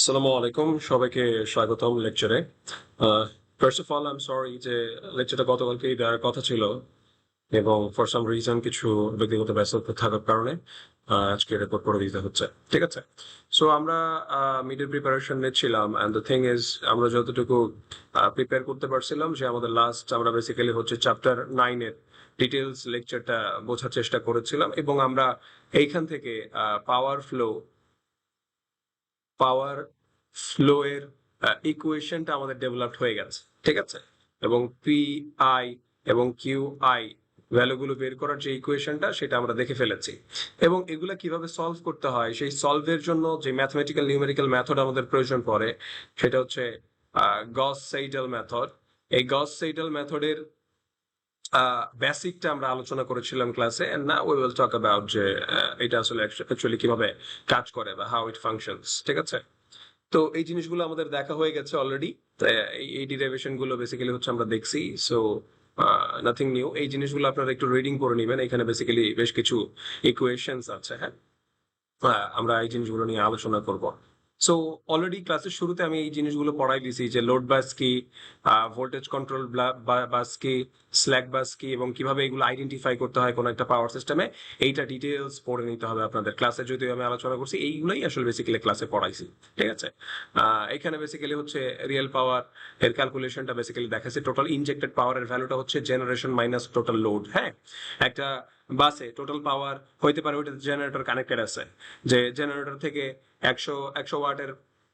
আসসালামু আলাইকুম, সবাইকে স্বাগতম লেকচারে। First of all I am sorry যে লেকচারটা গতকালকেই দেওয়ার কথা ছিল, এবং ফর সাম রিজন কিছু ব্যক্তিগত ব্যস্ততা থাকার কারণে আজকে রেকর্ড করে দিতে হচ্ছে। ঠিক আছে, সো আমরা মিডের প্রিপারেশন নিচ্ছিলাম, অ্যান্ড দ্য থিং ইজ আমরা যতটুকু প্রিপেয়ার করতে পারছিলাম যে আমাদের লাস্ট আমরা বেসিক্যালি হচ্ছে চ্যাপ্টার 9-এর ডিটেলস লেকচারটা বোঝার চেষ্টা করেছিলাম, এবং আমরা এইখান থেকে পাওয়ার ফ্লো পাওয়ার ফ্লো এর ইকুয়েশনটা আমাদের ডেভেলপড হয়ে গেছে। ঠিক আছে, এবং পি আই এবং কিউ আই ভ্যালুগুলো বের করার যে ইকুয়েশনটা সেটা আমরা দেখে ফেলেছি, এবং এগুলা কিভাবে সলভ করতে হয় সেই সলভের জন্য যে ম্যাথমেটিক্যাল নিউমেরিক্যাল মেথড আমাদের প্রয়োজন পড়ে সেটা হচ্ছে গস সেইডেল মেথড। এই গস সেইডেল মেথডের বেসিকটা আমরা আলোচনা করেছিলাম ক্লাসে, and now we will talk about যে এটা আসলে অ্যাকচুয়ালি কিভাবে কাজ করে বা হাউ ইট ফাংশনস। ঠিক আছে, তো এই জিনিসগুলো আমাদের দেখা হয়ে গেছে অলরেডি। এই ডিরাইভেশন গুলো বেসিক্যালি হচ্ছে আমরা দেখছি, সো নাথিং নিউ। এই জিনিসগুলো আপনারা একটু রিডিং করে নেবেন, এখানে বেসিক্যালি বেশ কিছু ইকুয়েশনস আছে। হ্যাঁ, আমরা এই জিনিসগুলো নিয়ে আলোচনা করব। সো অলরেডি ক্লাসের শুরুতে আমি এই জিনিসগুলো পড়াই দিছি যে লোড বাস কি, ভোল্টেজ কন্ট্রোল বাস কি, স্ল্যাক বাস কি, এবং কিভাবে এগুলো আইডেন্টিফাই করতে হয় কোন একটা পাওয়ার সিস্টেমে। এইটা ডিটেলস পড়ে নিতে হবে আপনাদের। ক্লাসে যদিও আমি আলোচনা করছি, এইগুলোই আসলে বেসিক্যালি ক্লাসে পড়াইছি। ঠিক আছে, এখানে বেসিক্যালি হচ্ছে রিয়েল পাওয়ার এর ক্যালকুলেশনটা বেসিক্যালি দেখাচ্ছে। টোটাল ইনজেক্টেড পাওয়ারের ভ্যালুটা হচ্ছে জেনারেশন মাইনাস টোটাল লোড। হ্যাঁ, একটা বাসে টোটাল পাওয়ার হইতে পারে, ওইটা জেনারেটর কানেক্টেড আছে, যে জেনারেটর থেকে একশো একশো ওয়াটের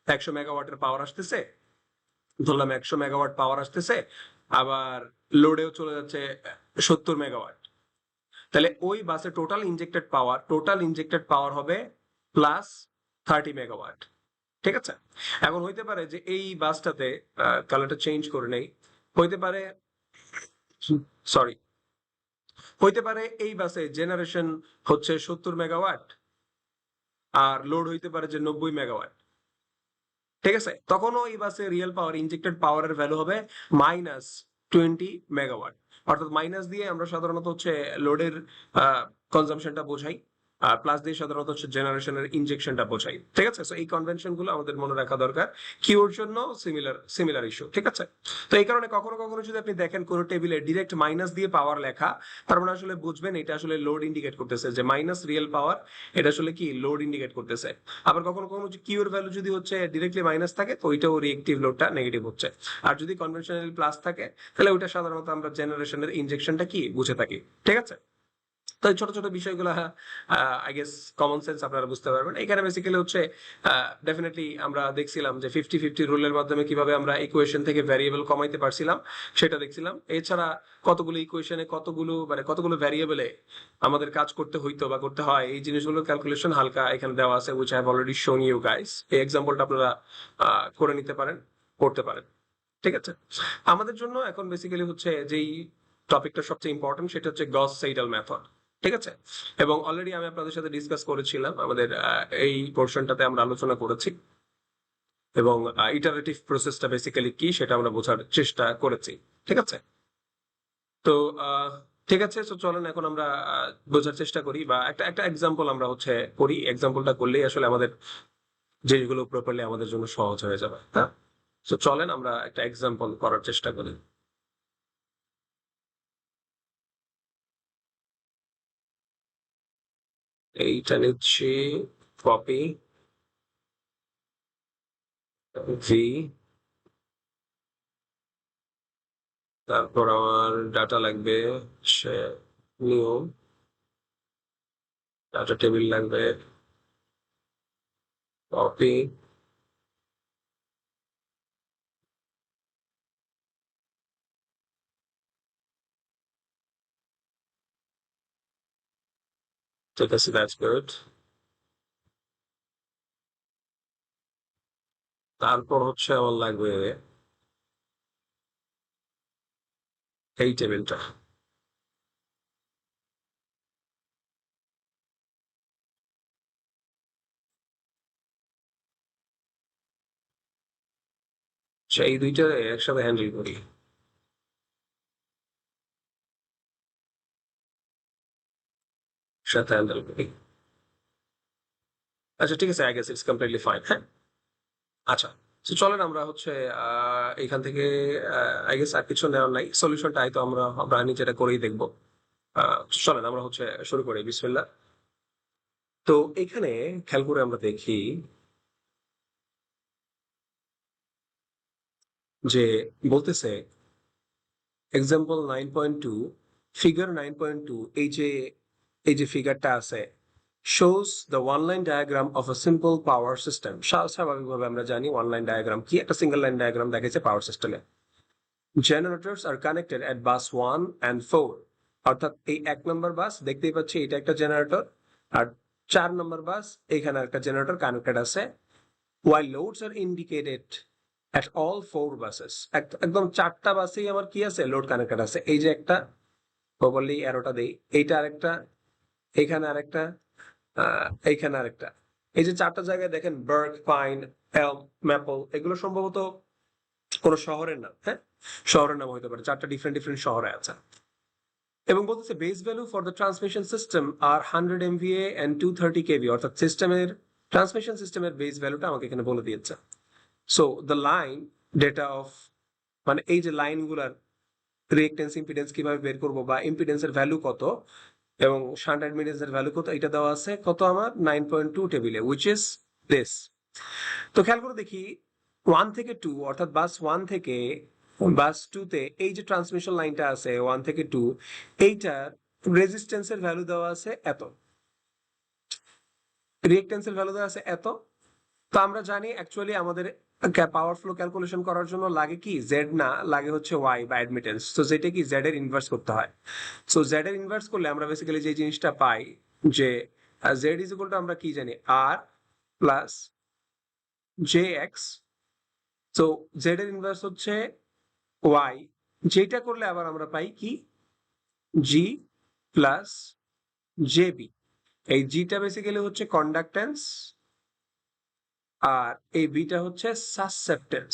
100 মেগাওয়াটের পাওয়ার আসতেছে, ধরলাম 100 মেগাওয়াট পাওয়ার আসতেছে, আবার লোডেও চলে যাচ্ছে 70 মেগাওয়াট। তাহলে ওই বাসে টোটাল ইনজেক্টেড পাওয়ার হবে +30 মেগাওয়াট। ঠিক আছে, এখন হইতে পারে যে এই বাসটাতে কালারটা চেঞ্জ করে নেই, হইতে পারে, সরি, হইতে পারে এই বাসে জেনারেশন হচ্ছে 70 মেগাওয়াট, আর লোড হইতে পারে যে 90 মেগাওয়াট। ঠিক আছে, তখনও এই বাসে রিয়েল পাওয়ার ইনজেক্টেড পাওয়ারের ভ্যালু হবে -20 মেগাওয়াট। অর্থাৎ মাইনাস দিয়ে আমরা সাধারণত হচ্ছে লোডের কনজাম্পশনটা বোঝাই, আর প্লাস দিয়ে সাধারণত হচ্ছে জেনারেশনের ইনজেকশনটা বোঝাই। ঠিক আছে, সো এই কনভেনশন গুলো আমাদের মনে রাখা দরকার। কিউর জন্য সিমিলার সিমিলার ইস্যু। ঠিক আছে, তো এই কারণে কখনো কখনো যদি আপনি দেখেন কোনো টেবিলে ডিরেক্ট মাইনাস দিয়ে পাওয়ার লেখা, তার মানে আসলে বুঝবেন এটা আসলে লোড ইন্ডিকেট করতেছে, যে মাইনাস রিয়েল পাওয়ার, এটা আসলে কি লোড ইন্ডিকেট করতেছে। আবার কখনো কখনো কিউ এর ভ্যালু যদি হচ্ছে ডিরেক্টলি মাইনাস থাকে, তো ওইটাও রিয়েক্টিভ লোডটা নেগেটিভ হচ্ছে। আর যদি কনভেনশনাল প্লাস থাকে, তাহলে ওইটা সাধারণত আমরা জেনারেশনের ইনজেকশনটা কি বুঝে থাকি। ঠিক আছে, তো এই ছোট ছোট বিষয়গুলো আই গেস কমন সেন্স আপনারা বুঝতে পারবেন। এখানে বেসিক্যালি হচ্ছে ডেফিনেটলি আমরা দেখছিলাম যে 50-50 রুলের মাধ্যমে কিভাবে আমরা ইকুয়েশন থেকে ভ্যারিয়েবল কমাইতে পারছিলাম সেটা দেখছিলাম। এছাড়া কতগুলো ইকুয়েশনে কতগুলো ভ্যারিয়েবলে আমাদের কাজ করতে হইতো বা করতে হয়, এই জিনিসগুলোর ক্যালকুলেশন হালকা এখানে দেওয়া আছে, উইচ আই হ্যাভ অলরেডি শোন ইউ গাইস। এই এক্সাম্পলটা আপনারা করে নিতে পারেন, করতে পারেন। ঠিক আছে, আমাদের জন্য এখন বেসিক্যালি হচ্ছে যেই টপিকটা সবচেয়ে ইম্পর্টেন্ট সেটা হচ্ছে গস সেইডাল মেথড। ঠিক আছে, এবং অলরেডি আমি আপনাদের সাথে ডিসকাস করেছিলাম, আমাদের এই পোর্শনটাতে আমরা আলোচনা করেছি, এবং ইটারেটিভ প্রসেসটা বেসিক্যালি কি সেটা আমরা বোঝার চেষ্টা করেছি। ঠিক আছে, তো ঠিক আছে, তো চলেন এখন আমরা বোঝার চেষ্টা করি, বা একটা একটা এক্সাম্পল আমরা হচ্ছে করি। এক্সাম্পলটা করলেই আসলে আমাদের জিনিসগুলো প্রপারলি আমাদের জন্য সহজ হয়ে যাবে। হ্যাঁ, তো চলেন আমরা একটা এক্সাম্পল করার চেষ্টা করি। এইটা নিচ্ছি কপি, ভি, তারপর আমার ডাটা লাগবে, সে নিয়ম, ডাটা টেবিল লাগবে, কপি, ঠিক আছে, দ্যাটস গুড। তারপর হচ্ছে আমার লাগবে এই টেবিলটা। এই দুইটা একসাথে হ্যান্ডেল করি, সাথে হ্যান্ডেল করি। আচ্ছা ঠিক আছে, I guess it's completely fine. হ্যাঁ, আচ্ছা, তো চলেন আমরা হচ্ছে এখান থেকে আই গেস আর কিছু নেওয়ার নাই, সলিউশনটাই তো আমরা নিজেরা করেই দেখবো। চলেন আমরা হচ্ছে শুরু করি, বিসমিল্লাহ। তো এখানে খেয়াল করে আমরা দেখি যে বলতেছে এক্সাম্পল 9.2, ফিগার 9.2, এই যে ফিগারটা আছে, shows the one line diagram of a simple power system। স্বাভাবিকভাবে আমরা জানি ওয়ান লাইন ডায়াগ্রাম কি, একটা সিঙ্গেল লাইন ডায়াগ্রাম দেখাচ্ছে পাওয়ার সিস্টেমে। জেনারেটরস are connected at bus 1 and 4, অর্থাৎ এই 1 নম্বর বাস দেখতেই পাচ্ছি, এটা একটা জেনারেটর, আর 4 নম্বর বাস এখানে একটা জেনারেটর কানেক্টেড আছে। while loads are indicated at all 4 buses, একদম 4টা বাসেই আমার কি আছে, লোড কানেক্টেড আছে। এই যে একটা, প্রপারলি অ্যারোটা দেই, এইটা আরেকটা, এইখানে আরেকটা, এইখানে আরেকটা। এই যে 4টা জায়গায় দেখেন, বার্গ, পাইন, এলম, ম্যাপল, এগুলো সম্ভবত কোন শহরের নাম। হ্যাঁ, শহরের নাম হতে পারে, 4টা ডিফারেন্ট ডিফারেন্ট শহরে আছে। এবং বলতেছে base value for the transmission system আর 100 MVA and 230 kV, অর্থাৎ সিস্টেমের ট্রান্সমিশন সিস্টেমের বেস ভ্যালুটা আমাকে এখানে বলে দিয়েছে। So the line data of, মানে এই যে লাইনগুলার রিঅ্যাক্টেন্স ইম্পিডেন্স কিভাবে বের করব, বা ইম্পিডেন্সের ভ্যালু কত এবং শান্ট অ্যাডমিটেন্সের ভ্যালু কত, এটা দেওয়া আছে কত আমার 9.2 টেবিলে, উইচ ইজ দিস। তো খেয়াল করে দেখি 1 থেকে 2, অর্থাৎ বাস 1 থেকে বাস 2 তে এই যে ট্রান্সমিশন লাইনটা আছে 1 থেকে 2, এইটার রেজিস্ট্যান্সের ভ্যালু দেওয়া আছে এত, রিঅ্যাক্টেন্সের ভ্যালু দেওয়া আছে এত। তো আমরা জানি অ্যাকচুয়ালি আমাদের পাওয়ার ফ্লো ক্যালকুলেশন করার জন্য লাগে কি, জেড না, লাগে হচ্ছে ওয়াই বা অ্যাডমিটেন্স। তো যেটা কি জেড এর ইনভার্স করতে হয়। সো জেড এর ইনভার্স করলে আমরা বেসিক্যালি যে জিনিসটা পাই, যে জেড ইজ ইকুয়াল টু, আমরা কি জানি, আর plus J x. So Z এর ইনভার্স হচ্ছে ওয়াই, যেটা করলে আবার আমরা পাই কি, জি প্লাস জে বি। এই জিটা বেসিক্যালি হচ্ছে কন্ডাক্টেন্স, আর এই বিটা হচ্ছে সাসসেপ্টেন্স।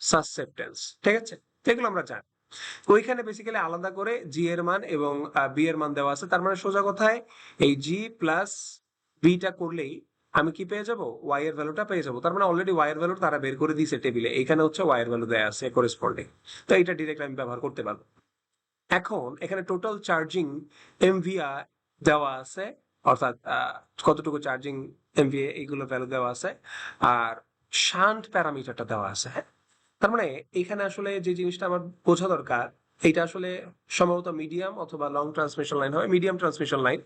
সাসসেপ্টেন্স, ঠিক আছে, এগুলো আমরা জানি। ওইখানে বেসিক্যালি আলাদা করে জি এর মান এবং বি এর মান দেওয়া আছে। তার মানে সোজা কথায় এই জি প্লাস বিটা করলেই আমি কি পেয়ে যাব, ওয়াই এর ভ্যালুটা পেয়ে যাব। তার মানে অলরেডি ওয়াই এর ভ্যালু তারা বের করে দিয়েছে টেবিলে, এখানে হচ্ছে ওয়াই এর ভ্যালু দেয়া আছে করেসপন্ডিং। তো এটা ডিরেক্ট আমি ব্যবহার করতে পারবো। এখন এখানে টোটাল চার্জিং এমভিআর দেওয়া আছে, অর্থাৎ কতটুকু চার্জিং এমভিএ এইগুলো ভ্যালু দেওয়া আছে, আর শান্ট প্যারামিটারটা দেওয়া আছে। হ্যাঁ, তার মানে এখানে আসলে যে জিনিসটা আমার বোঝা দরকার, এটা আসলে সম্ভবত মিডিয়াম অথবা লং ট্রান্সমিশন লাইন হবে, মিডিয়াম ট্রান্সমিশন লাইন।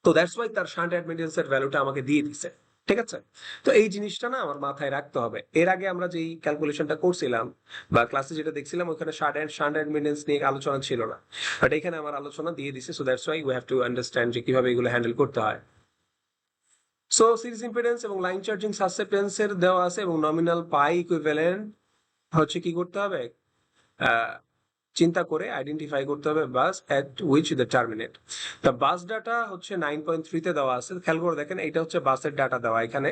তো দ্যাটস ওয়াই তার শান্ট অ্যাডমিটেন্সের ভ্যালুটা আমাকে দিয়ে দিছে, ঠিক আছে। তো এই জিনিসটা না আমার মাথায় রাখতে হবে। এর আগে আমরা যেই ক্যালকুলেশনটা করছিলাম বা ক্লাসে যেটা দেখছিলাম, ওখানে শান্ট অ্যাডমিটেন্স নিয়ে আলোচনা ছিল না, বাট এখানে আমার আলোচনা দিয়ে দিছে। So that's why we have to understand যে কিভাবে এগুলো হ্যান্ডেল করতে হয়। সো সিরিজ ইম্পিডেন্স এবং লাইন চার্জিং সাসেপ্টেন্সের দেওয়া আছে, এবং নমিনাল পাই ইকুইভ্যালেন্ট হচ্ছে কি করতে হবে, চিন্তা করে আইডেন্টিফাই করতে হবে bus at which the terminate. The bus data হচ্ছে 9.3 তে দেওয়া আছে। খেয়াল করে দেখেন, এটা হচ্ছে বাসের ডাটা দেওয়া এখানে।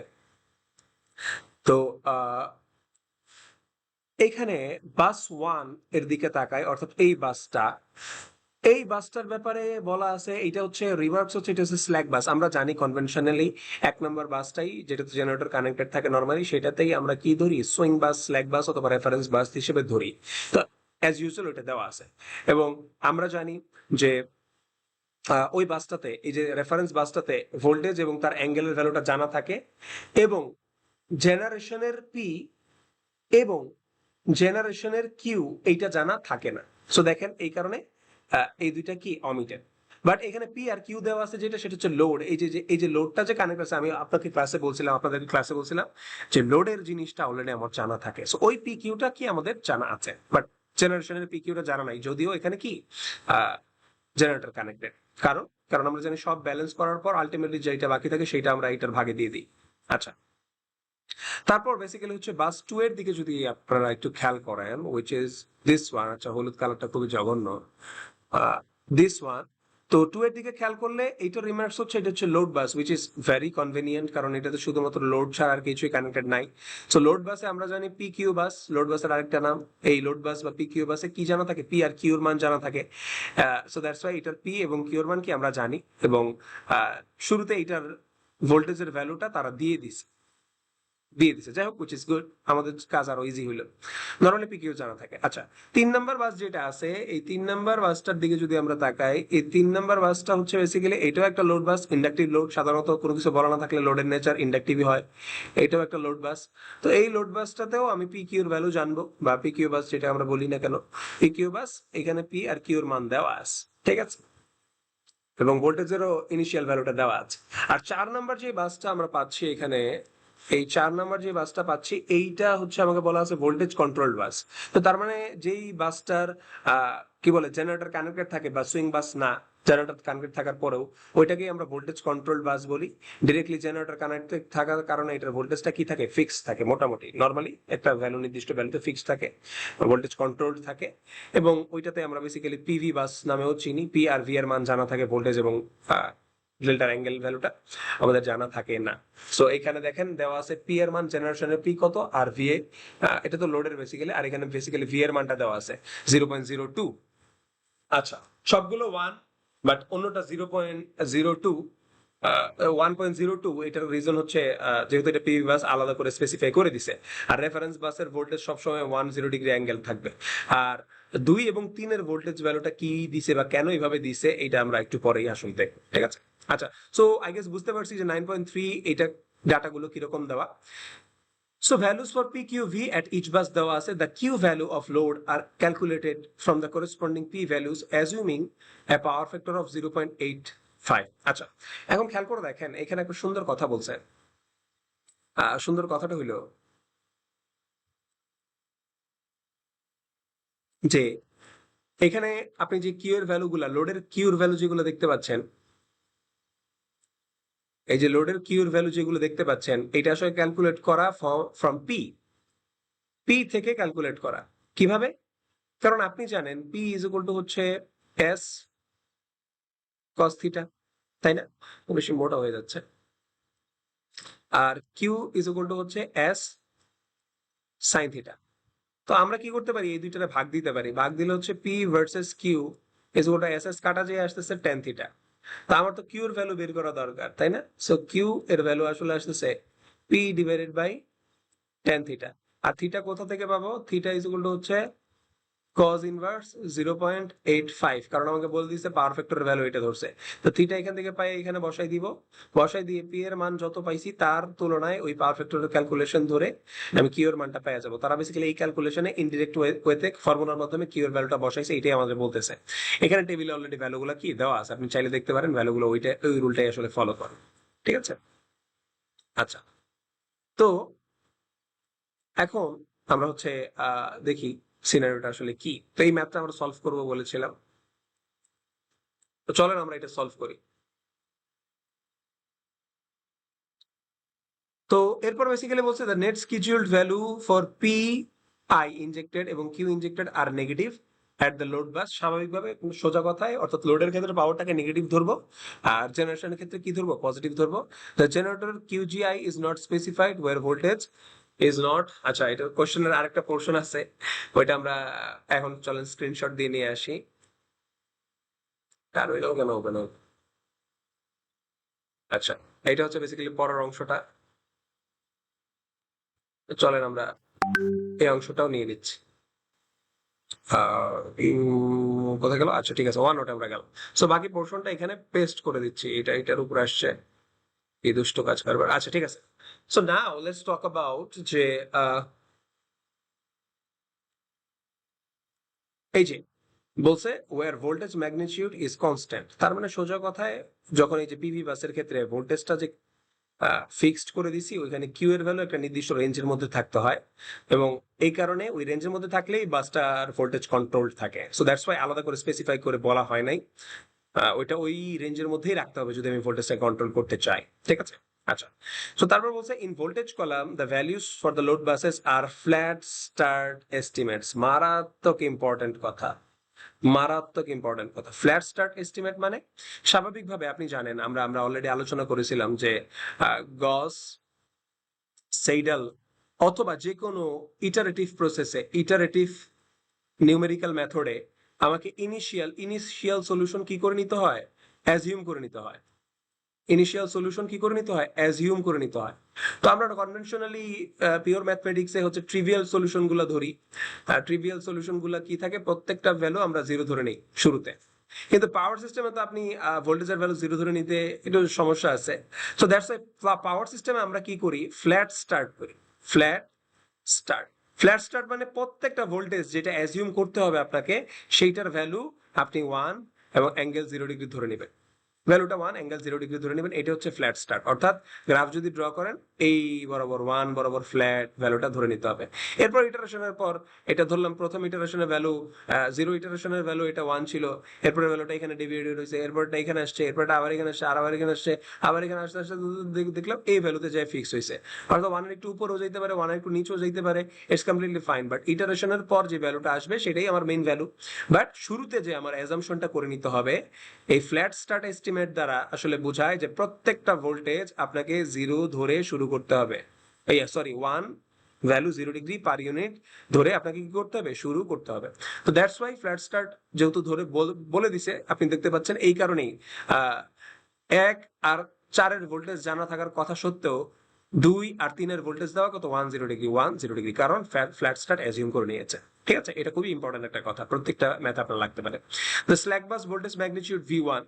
তো এখানে বাস 1 এর দিকে তাকায়, অর্থাৎ এই বাসটার ব্যাপারে বলা আছে, এটা হচ্ছে রিভার্বস, হচ্ছে এটা হচ্ছে স্ল্যাক বাস। আমরা জানি কনভেনশনালি 1 নম্বর বাসটাই, যেটাতে জেনারেটর কানেক্টেড থাকে নরমালি, সেটাতেই আমরা কি ধরি, সুইং বাস, স্ল্যাক বাস অথবা রেফারেন্স বাস হিসেবে ধরি। তো অ্যাজ ইউজুয়াল ওটা দেওয়া আছে, এবং আমরা জানি যে ওই বাসটাতে, এই যে রেফারেন্স বাসটাতে ভোল্টেজ এবং তার অ্যাঙ্গেলের ভ্যালুটা জানা থাকে, এবং জেনারেশনের পি এবং জেনারেশনের কিউ এইটা জানা থাকে না। সো দেখেন এই কারণে এই দুইটা কি অমিটেড। বাট এখানে পি আর কিউ দেওয়া আছে, যেটা সেটা হচ্ছে লোড। এই যে লোডটা যে কানেক্ট আছে, আমি আপনাকে ক্লাসে বলছিলাম, আপনাদের ক্লাসে বলছিলাম যে লোডের জিনিসটা অলরেডি আমার জানা থাকে। সো ওই পি কিউটা কি আমাদের জানা আছে, বাট জেনারেশনের পি কিউটা জানা নাই, যদিও এখানে কি জেনারেটর কানেক্টেড। কারণ কারণ আমরা জানি সব ব্যালেন্স করার পর আলটিমেটলি যেটা বাকি থাকে সেটা আমরা এইটার ভাগে দিয়ে দিই। আচ্ছা, তারপর বেসিক্যালি হচ্ছে বাস 2 এর দিকে যদি আপনারা একটু খেয়াল করেন, উইচ ইজ দিস ওয়ান। আচ্ছা, হলুদ কালারটা খুবই জঘন্য, দিস ওয়ান। তো 2 এর দিকে খেয়াল করলে এইটা রিমার্কস হচ্ছে, এটা হচ্ছে load bus, which is very convenient, কারণ এটাতে শুধুমাত্র লোড ছাড়া আর কিছুই কানেক্টেড নাই। সো লোড বাসে আমরা জানি পি কিউ বাস, লোড বাসের আরেকটা নাম। এই লোড বাস বা পি কিউ বাসে কি জানা থাকে, পি আর কিউর মান জানা থাকে। সো দ্যাটস ওয়াই এটার পি এবং কিউর মান কি আমরা জানি, এবং শুরুতে এটার ভোল্টেজের ভ্যালুটা তারা দিয়ে দিছে, যাই হোক, উইচ ইজ গুড, আমাদের কাজ আরো ইজি হইলো নরমালি পিকিউ জানা থাকে। আচ্ছা, 3 নাম্বার বাস যেটা আছে, এই 3 নাম্বার বাসটার দিকে যদি আমরা তাকাই, এই 3 নাম্বার বাসটা হচ্ছে বেসিক্যালি এটাও একটা লোড বাস, ইন্ডাকটিভ লোড, সাধারণত কোনো কিছু বলা না থাকলে লোডের নেচার ইন্ডাকটিভই হয়, এটাও একটা লোড বাস। তো এই লোড বাসটাতেও আমি পিকিউর ভ্যালু জানবো, বা পিকিউ বাস যেটা আমরা বলি না কেন, পিকিউ বাস, এখানে পি আর কিউর মান দেওয়া আছে, ঠিক আছে, এবং ভোল্টেজেরও ইনিশিয়াল ভ্যালুটা দেওয়া আছে। আর 4 নাম্বার যে বাসটা আমরা পাচ্ছি এখানে, এই 4 নাম্বার যে বাসটা পাচ্ছি, এইটা হচ্ছে আমাকে বলা আছে ভোল্টেজ কন্ট্রোল বাস। তো তার মানে যেই বাসটার কি বলে জেনারেটর কানেক্টেড থাকে বা সুইং বাস না, জেনারেটর কানেক্টেড থাকার পরেও ওইটাকেই আমরা ভোল্টেজ কন্ট্রোল বাস বলি। ডিরেক্টলি জেনারেটর কানেক্টেড থাকার কারণে এটার ভোল্টেজটা কি থাকে, ফিক্স থাকে, মোটামুটি নর্মালি একটা ভ্যালু, নির্দিষ্ট ভ্যালুতে ফিক্স থাকে, ভোল্টেজ কন্ট্রোল থাকে, এবং ওইটাতে আমরা বেসিক্যালি পিভি বাস নামেও চিনি। পি আর ভি এর মান জানা থাকে, ভোল্টেজ এবং ডেল্টার অ্যাঙ্গেল ভ্যালুটা আমাদের জানা থাকে না। সো এখানে দেখেন দেওয়া আছে পি এর মান, জেনারেশনের পি কত, আর ভি এ, এটা তো লোডের বেসিক্যালি, আর এখানে বেসিক্যালি ভি এর মানটা দেওয়া আছে 0.02। আচ্ছা, সবগুলো 1, বাট অন্যটা 0.02, 1.02। এটার রিজন হচ্ছে যেহেতু এটা পিভি বাস আলাদা করে স্পেসিফাই করে দিছে, আর রেফারেন্স বাসের ভোল্টেজ সবসময় 10 ডিগ্রি অ্যাঙ্গেল থাকবে। আর 2 এবং 3 এর ভোল্টেজ ভ্যালুটা কি দিছে বা কেন এইভাবে দিছে, এটা আমরা একটু পরেই আসলে দেখব, ঠিক আছে। আচ্ছা, সো আই গেস বুঝতে পারছি যে 9.3 এটা ডাটাগুলো কিরকম দেওয়া। So values for P, Q, V at each bus দেওয়া আছে, the Q value of load are calculated from the corresponding P values assuming a power factor of 0.85। আচ্ছা, এখন খেয়াল করে দেখেন এখানে একটা সুন্দর কথা বলছে। সুন্দর কথাটা হইলো যে এখানে আপনি যে কিউ এর ভ্যালুগুলা, লোডের কিউর ভ্যালু যেগুলো দেখতে পাচ্ছেন, এই যে লোডের কিউর ভ্যালু যেগুলো দেখতে পাচ্ছেন, এটা আসলে ক্যালকুলেট করা ফ্রম পি থেকে ক্যালকুলেট করা। কিভাবে? কারণ আপনি জানেন পি ইজ ইকুয়াল টু হচ্ছে এস কস থিটা, তাই না? বেশি মোটা হয়ে যাচ্ছে। আর কিউ ইজ ইকুয়াল টু হচ্ছে এস সাইন থিটা। তো আমরা কি করতে পারি, এই দুইটারে ভাগ দিতে পারি, ভাগ দিলে হচ্ছে P versus Q is equal to S S কাটা যে আসতেছে টেন থিটা। তো আমার তো কিউ এর ভ্যালু বের করা দরকার, তাই না? সো কিউ এর ভ্যালু আসলে আসতেছে P divided by tan theta. আর থিটা কোথা থেকে পাবো? থিটা ইজ ইকুয়াল টু হচ্ছে cos ইনভার্স 0.85, কারণ আমাকে বলে দিয়েছে পাওয়ার ফ্যাক্টরের ভ্যালু এটা ধরছে। তো থিটা এখান থেকে পাই, এখানে বসাই দিব, বসাই দিয়ে পি এর মান যত পাইছি তার তুলনায় ওই পাওয়ার ফ্যাক্টরের ক্যালকুলেশন ধরে আমি কিউ এর মানটা পেয়ে যাবো। তারা বেসিক্যালি এই ক্যালকুলেশনে ইনডিরেক্ট ওয়েতে ফর্মুলার মাধ্যমে কিউ এর ভ্যালুটা বসাইছে, এটাই আমাদের বলতেছে। এখানে টেবিলে অলরেডি ভ্যালুগুলো কি দেওয়া আছে, আপনি চাইলে দেখতে পারেন ভ্যালুগুলো, ওই রুলটাই আসলে ফলো করে, ঠিক আছে। আচ্ছা, তো এখন আমরা হচ্ছে দেখি সিনারিওটা আসলে কি। তো এই ম্যাথটা আমরা সলভ করবো বলেছিলাম, তো চলেন আমরা এটা সলভ করি। তো এরপর বেসিক্যালি বলছে the net scheduled value for P I injected এবং Q injected are negative at the load bus. স্বাভাবিকভাবে সোজা কথায়, অর্থাৎ লোডের ক্ষেত্রে পাওয়ারটাকে নেগেটিভ ধরবো, আর জেনারেশনের ক্ষেত্রে কি ধরবো, পজিটিভ ধরবো। The generator QGI is not specified where voltage is not. আচ্ছা, এটা কোশ্চেনের আরেকটা পোর্শন আছে, ওইটা আমরা এখন চলেন স্ক্রিনশট দিয়ে নিয়ে আসি। আর ওইটাও কেন ওপেন হবে? আচ্ছা, এটা হচ্ছে বেসিক্যালি পরের অংশটা, চলেন আমরা এই অংশটাও নিয়ে নিচ্ছি। কোথায় গেল? আচ্ছা, ঠিক আছে, ওয়ান নোট আমরা গেল। সো বাকি পোর্শনটা এখানে পেস্ট করে দিচ্ছি, এটার উপরে আসছে, এই দুষ্ট কাজ করবার। আচ্ছা, ঠিক আছে। So now let's talk about যে এই যে বলছে where voltage magnitude is constant, তার মানে সোজা কথায় যখন এই যে পিভি বাসের ক্ষেত্রে ভোল্টেজটা যে ফিক্সড করে দিছি, ওইখানে কিউ এর ভ্যালু একটা নির্দিষ্ট রেঞ্জের মধ্যে থাকতে হয়, এবং এই কারণে ওই রেঞ্জের মধ্যে থাকলেই বাসটার ভোল্টেজ কন্ট্রোল থাকে। সো দ্যাটস ওয়াই আলাদা করে স্পেসিফাই করে বলা হয় নাই, ওইটা ওই রেঞ্জের মধ্যেই রাখতে হবে যদি আমি ভোল্টেজটা কন্ট্রোল করতে চাই, ঠিক আছে। আচ্ছা, সো তারপর বলছে in voltage column the values for the load buses are flat start estimates. মারাত্মক ইম্পর্টেন্ট কথা, মারাত্মক ইম্পর্টেন্ট কথা। ফ্ল্যাট স্টার্ট এস্টিমেট মানে স্বাভাবিকভাবে আপনি জানেন, আমরা আমরা অলরেডি আলোচনা করেছিলাম যে গস সেইডাল অথবা যে কোনো ইটারেটিভ প্রসেসে, ইটারেটিভ নিউমেরিক্যাল মেথডে আমাকে ইনিশিয়াল সলিউশন কি করে নিতে হয়, অ্যাজিউম করে নিতে হয়। ইনিশিয়াল সলিউশন কি করে নিতে হয়, অ্যাজিউম করে নিতে হয়। তো আমরা কনভেনশনালি পিওর ম্যাথমেটিক্সে হচ্ছে ট্রিভিয়াল সলিউশন গুলো ধরি। ট্রিভিয়াল সলিউশন গুলো কি থাকে, প্রত্যেকটা ভ্যালু আমরা জিরো ধরে নিই শুরুতে। কিন্তু পাওয়ার সিস্টেমে তো আপনি ভোল্টেজের ভ্যালু জিরো ধরে নিতে একটু সমস্যা আছে। সো দ্যাটস ওয়াই পাওয়ার সিস্টেমে আমরা কি করি, ফ্ল্যাট স্টার্ট করি। Flat start. ফ্ল্যাট স্টার্ট মানে প্রত্যেকটা ভোল্টেজ যেটা অ্যাজিউম করতে হবে আপনাকে, সেইটার ভ্যালু আপনি 1 এবং অ্যাঙ্গেল 0 ডিগ্রি ধরে নেবেন। ভ্যালুটা 1 অ্যাঙ্গেল 0 ডিগ্রি ধরে নেবেন। এটা হচ্ছে ফ্ল্যাট স্টার্ট। অর্থাৎ গ্রাফ যদি ড্র করেন, এই বরাবর 1 বরাবর ফ্ল্যাট ভ্যালুটা ধরে নিতে হবে। এরপর ইটারেশনের পর এটা ধরলাম, প্রথম ইটারেশনের ভ্যালু 0, ইটারেশনের ভ্যালু এটা 1 ছিল, এরপরে ভ্যালুটা এখানে ডিভাইডেড হয়েছে, এরপরটা এখানে আসছে, এরপরটা আবার এখানে আসছে, আর আবার এখানে আসছে, আবার এখানে আসতে আসতে দেখলাম এই ভ্যালুতে যায় ফিক্স হয়েছে। অর্থাৎ 1 এর একটু উপরেও যেতে পারে, 1 এর একটু নিচেও যেতে পারে, ইটস কমপ্লিটলি ফাইন। বাট ইটারেশনের পর যে ভ্যালুটা আসবে সেটাই আমার মেইন ভ্যালু। বাট শুরুতে যে আমার অ্যাজাম্পশনটা করে নিতে হবে, এই ফ্ল্যাট স্টার্ট এস্টিমেট দ্বারা আসলে বোঝায় যে প্রত্যেকটা ভোল্টেজ আপনাকে 0 ধরে শুরু করতে হবে। এই sorry 1 value 0 degree per unit ধরে আপনাকে কি করতে হবে, শুরু করতে হবে। তো দ্যাটস ওয়াই ফ্ল্যাট স্টার্ট যেহেতু ধরে বলে দিছে, আপনি দেখতে পাচ্ছেন এই কারণেই 1 আর 4 এর ভোল্টেজ জানা থাকার কথা সত্ত্বেও 2 আর 3 এর ভোল্টেজ দেওয়া কত, 1 0 ডিগ্রি 1 0 ডিগ্রি, কারণ ফ্ল্যাট স্টার্ট অ্যাজিউম করে নিয়েছে। ঠিক আছে, এটা খুবই ইম্পর্টেন্ট একটা কথা, প্রত্যেকটা ম্যাথ আপনার লাগতে পারে। The slack bus voltage magnitude V1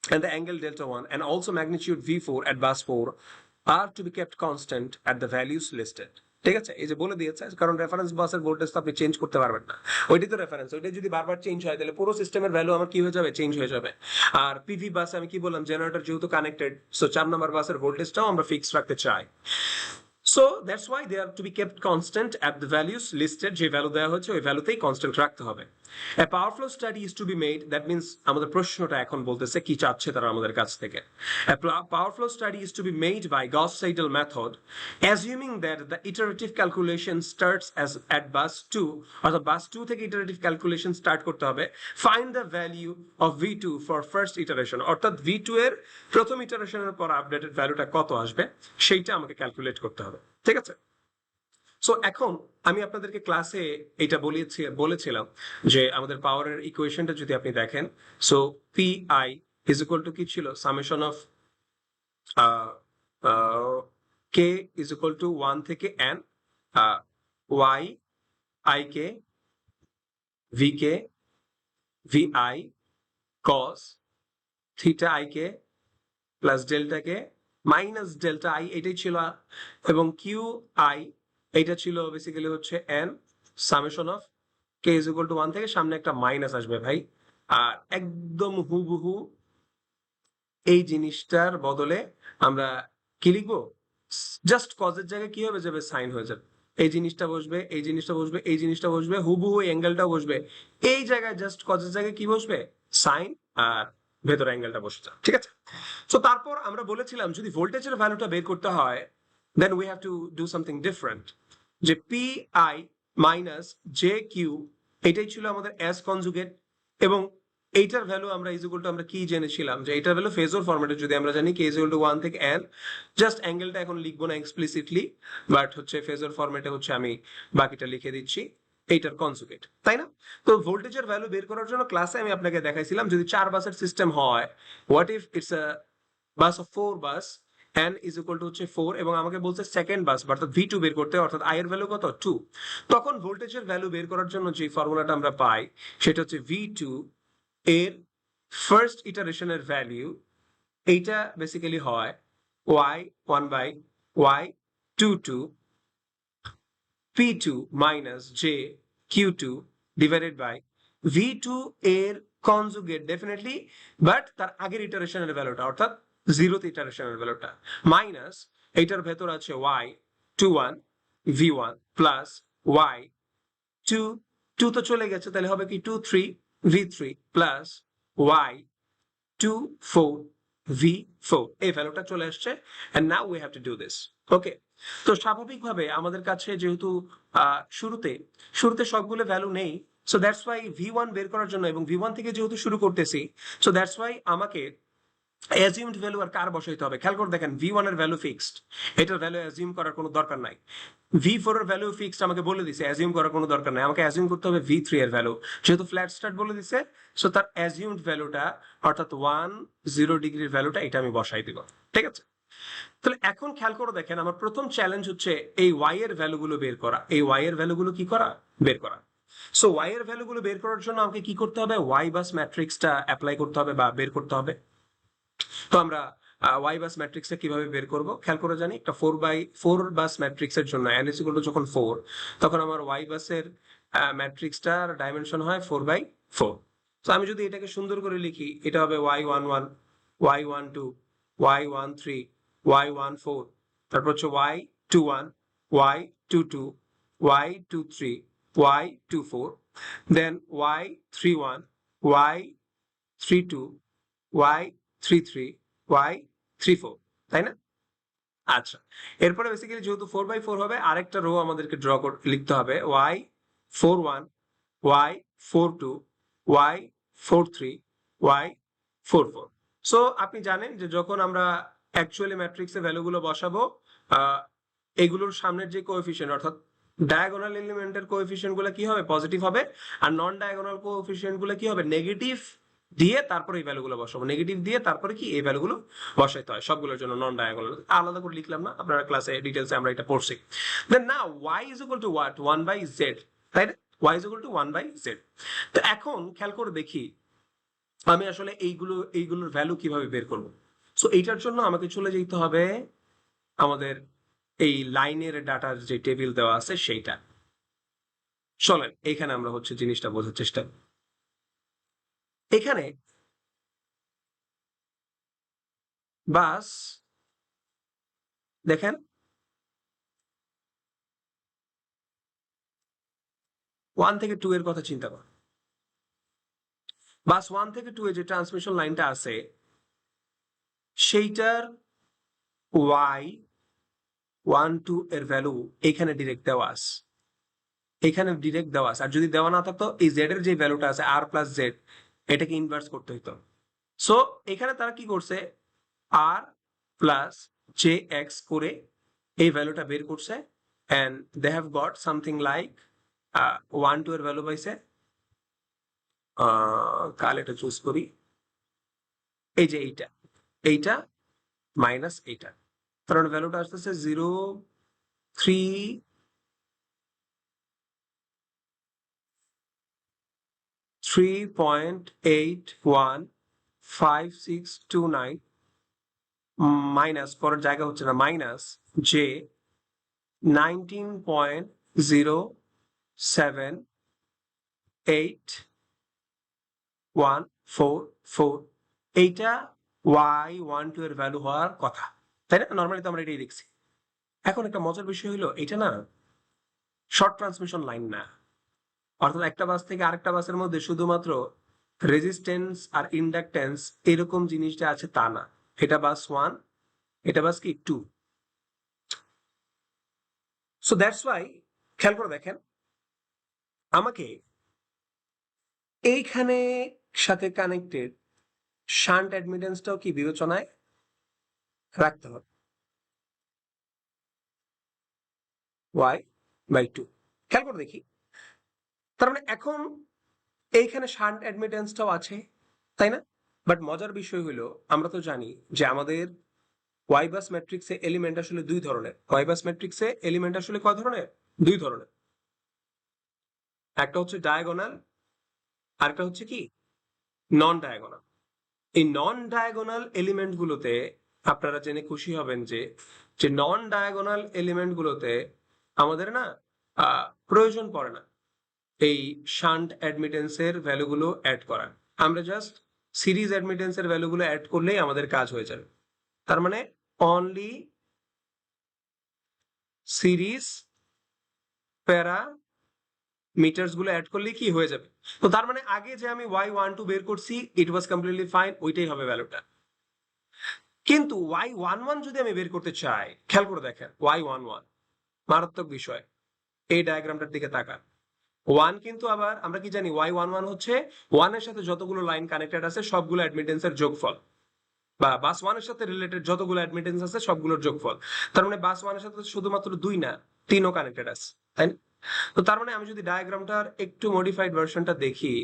and the angle delta 1 and also magnitude V4 at bus 4 are to be kept constant at the values listed. ঠিক আছে, এই যে বলে দিয়েছে, কারণ রেফারেন্স বাসের ভোল্টেজ তো আপনি চেঞ্জ করতে পারবেন না, ওইটাই তো রেফারেন্স। ওইটা যদি বারবার চেঞ্জ হয় তাহলে পুরো সিস্টেমের ভ্যালু আমার কি হয়ে যাবে, চেঞ্জ হয়ে যাবে। আর পিভি বাসে আমি কি বললাম, জেনারেটর যেহেতু কানেক্টেড, সো 4 নম্বর বাসের ভোল্টেজটাও আমরা ফিক্স রাখতে চাই। So that's why they are to be kept constant at the values listed. যে ভ্যালু দেওয়া হচ্ছে ওই ভ্যালুতেই কনস্ট্যান্ট রাখতে হবে। A power flow study is to be made. That means আমাদের প্রশ্নটা এখন বলতেছে কি চাচ্ছে তারা আমাদের কাছ থেকে। A power flow study is to be made by Gauss-Seidel method, assuming that the iterative calculation starts as at bus 2, অর্থাৎ bus 2 থেকে iterative calculation start করতে হবে। Find the value of V2 for first iteration, অর্থাৎ V2 এর প্রথম ইটারেশনের পর updated ভ্যালুটা কত আসবে সেইটা আমাকে ক্যালকুলেট করতে হবে। ঠিক আছে, সো এখন আমি আপনাদেরকে ক্লাসে এটা বলেছিলাম যে আমাদের পাওয়ারের ইকুয়েশনটা যদি আপনি দেখেন, so P I is equal to কি ছিল, summation of K is equal to 1 থেকে n Y I K V K V I cos theta I K plus delta K minus delta I, এটাই ছিল। এবং কিউ আই এটা ছিল basically হচ্ছে N summation of K is equal to 1 থেকে সামনে একটা মাইনাস আসবে ভাই। আর একদম হুবহু এই জিনিসটার বদলে আমরা কি লিখবো, জাস্ট কজের জায়গায় কি হবে যাবে, সাইন হয়ে যাবে। এই জিনিসটা বসবে, এই জিনিসটা বসবে, এই জিনিসটা বসবে, হুবহু অ্যাঙ্গেলটা বসবে। এই জায়গায় জাস্ট কজের জায়গায় কি বসবে, সাইন, আর ভেতরে অ্যাঙ্গেলটা বসে যাবে। ঠিক আছে, সো তারপর আমরা বলেছিলাম যদি ভোল্টেজের ভ্যালুটা বের করতে হয়, then we have to do something different. যে P I minus J Q, এটাই ছিল আমাদের এস কনজুগেট। এবং এইটার ভ্যালু আমরা ইকুয়াল টু আমরা কি জেনেছিলাম, যে এটার ভ্যালু ফেজর ফরম্যাটে যদি আমরা জানি কে ইকুয়াল টু 1 থেকে n, জাস্ট অ্যাঙ্গেলটা এখন লিখবো না এক্সপ্লিসিটলি, বাট হচ্ছে ফেজর ফরম্যাটে হচ্ছে আমি বাকিটা লিখে দিচ্ছি এইটার কনজুগেট, তাই না? তো ভোল্টেজের ভ্যালু বের করার জন্য ক্লাসে আমি আপনাকে দেখাইছিলাম যদি 4 বাসের সিস্টেম হয়, what if it's a bus of 4 bus, n is equal to হচ্ছে 4, এবং আমাকে বলছে সেকেন্ড বাস অর্থাৎ V2 বের করতে, অর্থাৎ I এর ভ্যালু কত 2। তখন ভোল্টেজের ভ্যালু বের করার জন্য যে ফর্মুলাটা আমরা পাই সেটা হচ্ছে V2 এর ফার্স্ট ইটারেশনের ভ্যালু, এইটা বেসিক্যালি হয় y1 বাই y22 p2 minus j q2 divided by v2 এর কনজুগেট ডেফিনেটলি, বাট তার আগের ইটারেশনের ভ্যালুটা অর্থাৎ 0th ইটারেশনের ভ্যালুটা, মাইনাস এইটার ভেতর আছে y21 v1 প্লাস y2 2 তো চলে গেছে, তাহলে হবে কি 23 v3 প্লাস y24 v4, এই ভ্যালুটা চলে আসছে। and now we have to do this, okay? তো স্বাভাবিকভাবে আমাদের কাছে যেহেতু শুরুতে সবগুলো ভ্যালু নেই, সো দ্যাটস ওয়াই v1 বের করার জন্য, এবং v1 থেকে যেহেতু শুরু করতেছি, সো দ্যাটস ওয়াই আমাকে অ্যাজিউমড ভ্যালু আর কার বসাইতে হবে খেয়াল করে দেখেন V1 এর ভ্যালু ফিক্সড, এটার ভ্যালু অ্যাজিউম করার কোনো দরকার নাই। V4 এর ভ্যালু ফিক্সড আমাকে বলে দিছে, অ্যাজিউম করার কোনো দরকার নাই, আমাকে অ্যাজিউম করতে হবে V3 এর ভ্যালু, যেহেতু ফ্ল্যাট স্টার্ট বলে দিছে সো তার অ্যাজিউমড ভ্যালুটা অর্থাৎ 10 ডিগ্রির ভ্যালুটা এটা আমি বসাই দিব। ঠিক আছে, তাহলে এখন খেয়াল করে দেখেন আমার প্রথম চ্যালেঞ্জ হচ্ছে এই y এর ভ্যালুগুলো বের করা, এই y এর ভ্যালুগুলো কি করা, বের করা। সো y এর ভ্যালুগুলো বের করার জন্য আমাকে কি করতে হবে, y বাস ম্যাট্রিক্সটা অ্যাপ্লাই করতে হবে বা বের করতে হবে। তো আমরা y বাস ম্যাট্রিক্সটা কিভাবে বের করব খেয়াল করে জানি, একটা 4/4 বাস ম্যাট্রিক্সের জন্য n = যখন 4 তখন আমার y বাসের ম্যাট্রিক্সটার ডাইমেনশন হয় 4/4। তো আমি যদি এটাকে সুন্দর করে লিখি এটা হবে y11 y12 y13 y14, তারপর হচ্ছে y21 y22 y23 y24, দেন y31 y32 y33 y34, তাই না? আচ্ছা, এরপরে বেসিক্যালি যেহেতু 4/4 হবে আরেকটা রো আমাদেরকে লিখতে হবে y41 y42 y43 y44। So আপনি জানেন যে যখন আমরা অ্যাকচুয়ালি ম্যাট্রিক্সে ভ্যালুগুলো বসাবো এগুলোর সামনের যে কোএফিসিয়েন্ট অর্থাৎ ডায়াগোনাল এলিমেন্টের কোএফিসিয়েন্ট গুলো কি হবে, পজিটিভ হবে, আর নন ডায়াগোনাল কোএফিসিয়েন্ট গুলো কি হবে, নেগেটিভ দিয়ে তারপরে এই ভ্যালুগুলো বসাবো, নেগেটিভ দিয়ে তারপরে কি এই ভ্যালুগুলো বসাইতে হয় সবগুলোর জন্য, নন ডায়াগোনাল আলাদা করে লিখলাম না, আপনারা ক্লাসে ডিটেইলসে আমরা এটা পড়ছি। দেন না y = what 1/z, তাই না, y = 1/z। তো এখন খেয়াল করে দেখি আমি আসলে এইগুলোর ভ্যালু কিভাবে বের করব। সো এইটার জন্য আমাকে চলে যেতে হবে আমাদের এই লাইনের ডাটার যে টেবিল দেওয়া আছে সেইটা। চলেন এখানে আমরা হচ্ছে জিনিসটা বোঝার চেষ্টা করি। এখানে বাস দেখেন 1 থেকে 2 এর কথা চিন্তা কর, বাস 1 থেকে 2 এ যে ট্রান্সমিশন লাইনটা আছে সেইটার y12 এর ভ্যালু এখানে ডিরেক্ট দেওয়া আছে, এখানে ডিরেক্ট দেওয়া আছে, আর যদি দেওয়া না থাকতো এই z এর যে ভ্যালুটা আছে r+z এটাকে ইনভার্স করতে হতো। সো এখানে তারা কি করছে r+jx করে এই ভ্যালুটা বের করছে and they have got something like 1 2 এর ভ্যালু পাইছে, কাল এটা চুজ করি, এই যে এইটা মাইনাস এইটা, তার মানে ভ্যালুটা আসতেছে 3.815629 মাইনাস পরের জায়গা হচ্ছে না মাইনাস জে 19.07814 এইটা y12 এর ভ্যালু হওয়ার কথা, তাই না? নর্মালি তো আমরা এটাই দেখছি। এখন একটা মজার বিষয় হলো এটা না শর্ট ট্রান্সমিশন লাইন না, অর্থাৎ একটা বাস থেকে আরেকটা বাসের মধ্যে শুধুমাত্র রেজিস্ট্যান্স আর ইন্ডাকটেন্স এরকম জিনিসটা আছে তা না, এটা বাস 1 এটা বাস কি 2। সো দ্যাটস ওয়াই খেয়াল করে দেখেন আমাকে এইখানে সাথে কানেক্টেড শান্ট অ্যাডমিটেন্সটাও কি বিবেচনায় রাখতে হবে y/2। খেয়াল করে দেখি তার মানে এখন এইখানে শান্ট অ্যাডমিটেন্সটাও আছে, তাই না? বাট মজার বিষয় হলো আমরা তো জানি যে আমাদের y বাস ম্যাট্রিক্সে এলিমেন্ট আসলে দুই ধরনের, y বাস ম্যাট্রিক্সে এলিমেন্ট আসলে কয় ধরনের, দুই ধরনের, একটা হচ্ছে ডায়াগোনাল আরেকটা হচ্ছে কি নন ডায়াগোনাল। এই নন ডায়াগোনাল এলিমেন্ট গুলোতে আপনারা জেনে খুশি হবেন যে যে নন ডায়াগোনাল এলিমেন্ট গুলোতে আমাদের না প্রয়োজন পড়ে না এই শান্ট অ্যাডমিটেন্সের ভ্যালুগুলো অ্যাড করা, আমরা জাস্ট সিরিজ অ্যাডমিটেন্সের ভ্যালুগুলো অ্যাড করলেই আমাদের কাজ হয়ে যাবে। তার মানে অনলি সিরিজ প্যারা মিটারস গুলো অ্যাড করলে কি হয়ে যাবে। তো তার মানে আগে যে আমি y12 বের করছি ইট ওয়াজ কমপ্লিটলি ফাইন, ওইটাই হবে ভ্যালুটা। কিন্তু y11 যদি আমি বের করতে চাই খেয়াল করে দেখেন y11 মারাত্মক বিষয়, এই ডায়াগ্রামটার দিকে তাকান। 1 কিন্তু আবার আমরা কি জানি y11 হচ্ছে 1 এর সাথে যতগুলো লাইন কানেক্টেড আছে সবগুলো অ্যাডমিটেন্সের যোগফল, বা বাস 1 এর সাথে রিলেটেড যতগুলো অ্যাডমিটেন্স আছে সবগুলোর যোগফল। তার মানে বাস 1 এর সাথে শুধুমাত্র 2 না, 3 ও কানেক্টেড আছে, তাই না? তো তার মানে আমি যদি ডায়াগ্রামটার একটু মডিফাইড ভার্সনটা দেখি,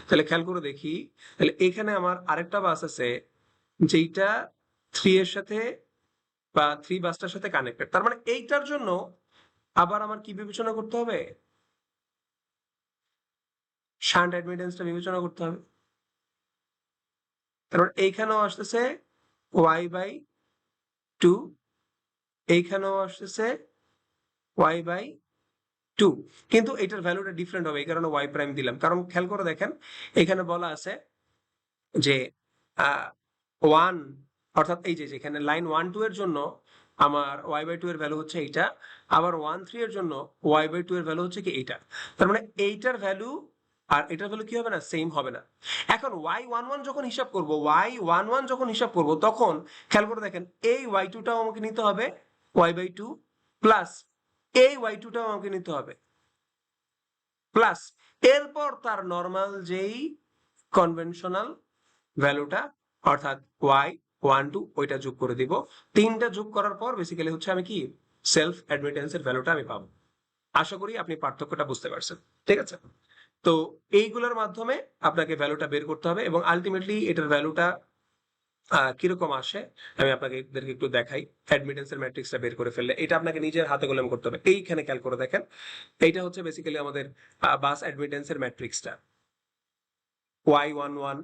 তাহলে খেয়াল করে দেখি, তাহলে এখানে আমার আরেকটা বাস আছে যেইটা 3 এর সাথে বা 3 বাসটার সাথে কানেক্টেড। তার মানে এইটার জন্য আবার আমার কি বিবেচনা করতে হবে? শান্ট অ্যাডমিটেন্সটা বিবেচনা করতে হবে। তারপর এইখানেও আসতেছে y/2, এইখানেও আসতেছে y/2, কিন্তু এটার ভ্যালুটা ডিফারেন্ট হবে, এই কারণে y প্রাইম দিলাম। কারণ খেয়াল করে দেখেন এখানে বলা আছে যে 1, অর্থাৎ এই যে যেখানে লাইন 1 2 এর জন্য আমার y/2 এর ভ্যালু হচ্ছে এইটা, আবার 1 3 এর জন্য y/2 এর ভ্যালু হচ্ছে কি এইটা। তার মানে এইটার ভ্যালু আর এটার ভ্যালু কি হবে না, সেম হবে না। এখন y11 যখন হিসাব করব, y11 যখন হিসাব করব তখন খেয়াল করে দেখেন এই y2 টাও আমাকে নিতে হবে y/2, প্লাস এই y2 টাও আমাকে নিতে হবে, প্লাস এরপর তার নর্মাল যেই কনভেনশনাল ভ্যালুটা অর্থাৎ y12 ওইটা যোগ করে দিব। তিনটা যোগ করার পর বেসিক্যালি হচ্ছে আমি কি সেলফ অ্যাডমিটেন্সের ভ্যালুটা আমি পাবো। আশা করি আপনি পার্থক্যটা বুঝতে পারছেন, ঠিক আছে? তো এইগুলোর মাধ্যমে আপনাকে ভ্যালুটা বের করতে হবে এবং আলটিমেটলি এটার ভ্যালুটা কিরকম আসে আমি আপনাকে একটু দেখাই। অ্যাডমিটেন্সের ম্যাট্রিক্সটা বের করে ফেললে এটা আপনাকে নিজের হাতে কলম করতে হবে। এইখানে খেয়াল করে দেখেন, এইটা হচ্ছে বেসিক্যালি আমাদের বাস অ্যাডমিটেন্সের ম্যাট্রিক্সটা। y11,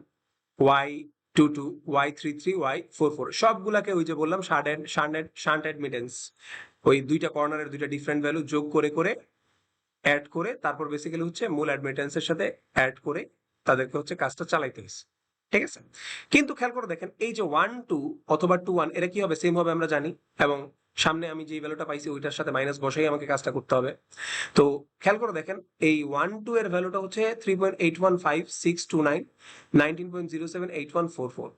y22, y33, y44 সবগুলাকে ওই যে বললাম শান্ট অ্যাডমিটেন্স, ওই দুইটা কর্নারের দুইটা ডিফারেন্ট ভ্যালু যোগ করে করে অ্যাড করে তারপর বেসিক্যালি হচ্ছে মূল অ্যাডমিটেন্সের সাথে অ্যাড করে তাদেরকে হচ্ছে কাজটা চালাইতে হয়েছে, ঠিক আছে? কিন্তু খেয়াল করে দেখেন এই যে 1 2 অথবা 2 1 এরা কি হবে, সেম হবে আমরা জানি, এবং সামনে আমি যে ভ্যালুটা পাইছি ওইটার সাথে মাইনাস বসাই আমাকে কাজটা করতে হবে। তো খেয়াল করে দেখেন এই 1 2 এর ভ্যালুটা হচ্ছে 3.815629, 19.078144।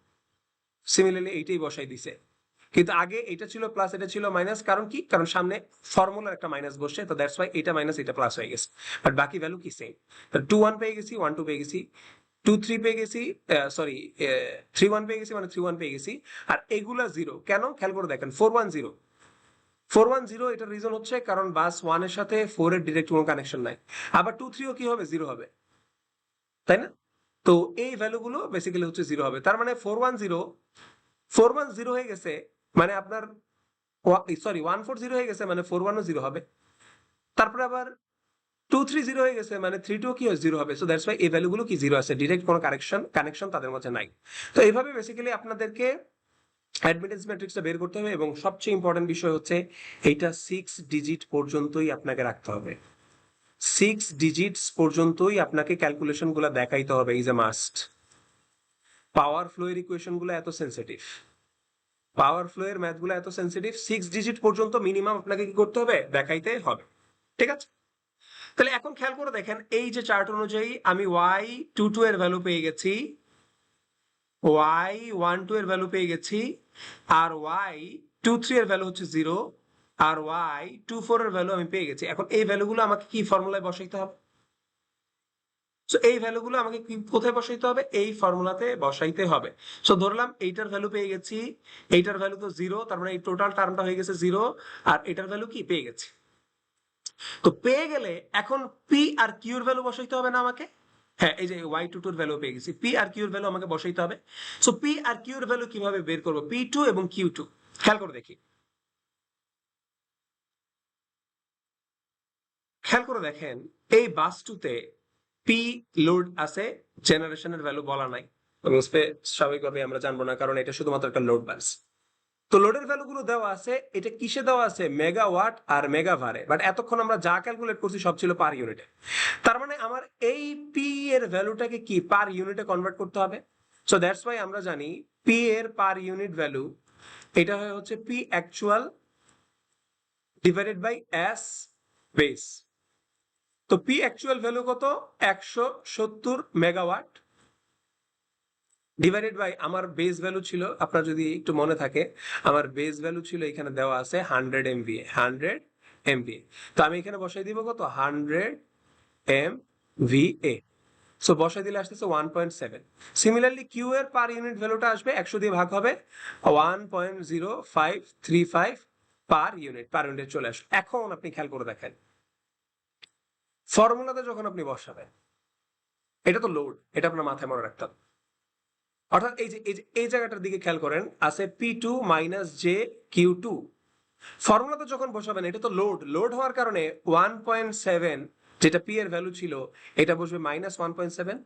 সিমিলারলি এইটাই বসাই দিছে, কিন্তু আগে এটা ছিল প্লাস এটা ছিল মাইনাস, কারণ কি, কারণ সামনে ফর্মুলার একটা মাইনাস বসছে, তো দ্যাটস ওয়াই এটা মাইনাস এটা প্লাস হয়ে গেছে, বাট বাকি ভ্যালু কি সেম। 2 1 পেয়ে গেছি, 1 2 পেয়ে গেছি, 2 3 পেয়ে গেছি, সরি 3 1 পেয়ে গেছি, মানে 3 1 পেয়ে গেছি। আর এগুলা জিরো কেন, খেয়াল করে দেখেন 410 এটার রিজন হচ্ছে কারণ বাস 1 এর সাথে 4 এর ডিরেক্ট কোনো কানেকশন নাই। আবার 2 3 ও কি হবে, জিরো হবে, তাই না? তো এই ভ্যালুগুলো বেসিক্যালি হচ্ছে জিরো হবে। তার মানে 410 হয়ে গেছে, মানে আপনার সরি 140 হয়ে গেছে, মানে 41 ও জিরো হবে। তারপরে আবার 230 হয়ে গেছে, মানে 32 কি জিরো হবে। সো দ্যাটস ওয়াই এই ভ্যালুগুলো কি জিরো আছে, ডিরেক্ট কোনো কানেকশন তাদের মধ্যে নাই। তো এইভাবে বেসিক্যালি আপনাদেরকে অ্যাডমিটেন্স ম্যাট্রিক্সটা বের করতে হবে এবং সবচেয়ে ইম্পর্টেন্ট বিষয় হচ্ছে এইটা 6 ডিজিট পর্যন্তই আপনাকে রাখতে হবে। 6 ডিজিটস পর্যন্তই আপনাকে ক্যালকুলেশন গুলো দেখাইতে হবে, is a must. Power flow এর ইকুয়েশন গুলো এত সেন্সিটিভ, পাওয়ার ফ্লো এর ম্যাথ গুলো এত সেন্সিটিভ, 6 ডিজিট পর্যন্ত মিনিমাম আপনাকে কি করতে হবে, দেখাইতে হবে, ঠিক আছে? তাহলে এখন খেয়াল করে দেখেন এই যে চার্ট অনুযায়ী আমি y22 এর ভ্যালু পেয়ে গেছি, y12 এর ভ্যালু পেয়ে গেছি, আর y23 এর ভ্যালু হচ্ছে 0, আর y24 এর ভ্যালু আমি পেয়ে গেছি। এখন এই ভ্যালুগুলো আমাকে কি ফর্মুলায় বসাইতে হবে? সো এই ভ্যালুগুলো আমাকে কি কোথায় বসাইতে হবে, এই ফর্মুলাতে বসাইতে হবে। সো ধরলাম এইটার ভ্যালু পেয়ে গেছি, এইটার ভ্যালু তো 0, তার মানে এই টোটাল টার্মটা হয়ে গেছে 0, আর এটার ভ্যালু কি পেয়ে গেছি। তো পেয়ে গেলে এখন পি আর কিউ এর ভ্যালু বসাইতে হবে না আমাকে? হ্যাঁ, এই যে y22 এর ভ্যালু পেয়ে গেছি, পি আর কিউ এর ভ্যালু আমাকে বসাইতে হবে। সো পি আর কিউ এর ভ্যালু কিভাবে বের করব, p2 এবং q2, খেয়াল করে দেখি। খেয়াল করে দেখেন এই বাসটুতে পি লোড আছে, জেনারেশনের ভ্যালু বলা নাই, স্বাভাবিকভাবে আমরা জানবো না কারণ এটা শুধুমাত্র একটা লোড বাস। তো লোডের ভ্যালুগুলো দেওয়া আছে, এটা কিসে দেওয়া আছে, মেগাওয়াট আর মেগাভারে, বাট এতক্ষণ আমরা যা ক্যালকুলেট করছি সব ছিল পার ইউনিটে। তার মানে আমার এই পি এর ভ্যালুটাকে কি পার ইউনিটে কনভার্ট করতে হবে। সো দ্যাটস ওয়াই আমরা জানি পি এর পার ইউনিট ভ্যালু এটা হচ্ছে P actual divided by S base. তো পি অ্যাকচুয়াল ভ্যালু কত, 170 মেগাওয়াট, ডিভাইডেড বাই আমার বেস ভ্যালু ছিল, আপনার যদি একটু মনে থাকে আমার বেস ভ্যালু ছিল এখানে দেওয়া আছে 100 MVA, 100 MVA। তো আমি এখানে বসাই দিব কত, 100 MVA। সো বসাই দিলে আসতেছে 1.7। সিমিলারলি কিউ এর পার ইউনিট ভ্যালুটা আসবে 100 দিয়ে ভাগ হবে 1.0535 পার ইউনিট চলে আসবে। এখন আপনি খেয়াল করে দেখেন ফর্মুলাতে যখন আপনি বসাবেন, এটা তো লোড, এটা আপনার মাথায় মনে রাখতে হবে। অর্থাৎ এই জায়গাটার দিকে খেয়াল করেন, আছে P2 মাইনাস জে Q2। ফর্মুলাতে যখন বসাবেন এটা তো লোড হওয়ার কারণে 1.7 যেটা পি এর ভ্যালু ছিল এটা বসবে মাইনাস 1.7,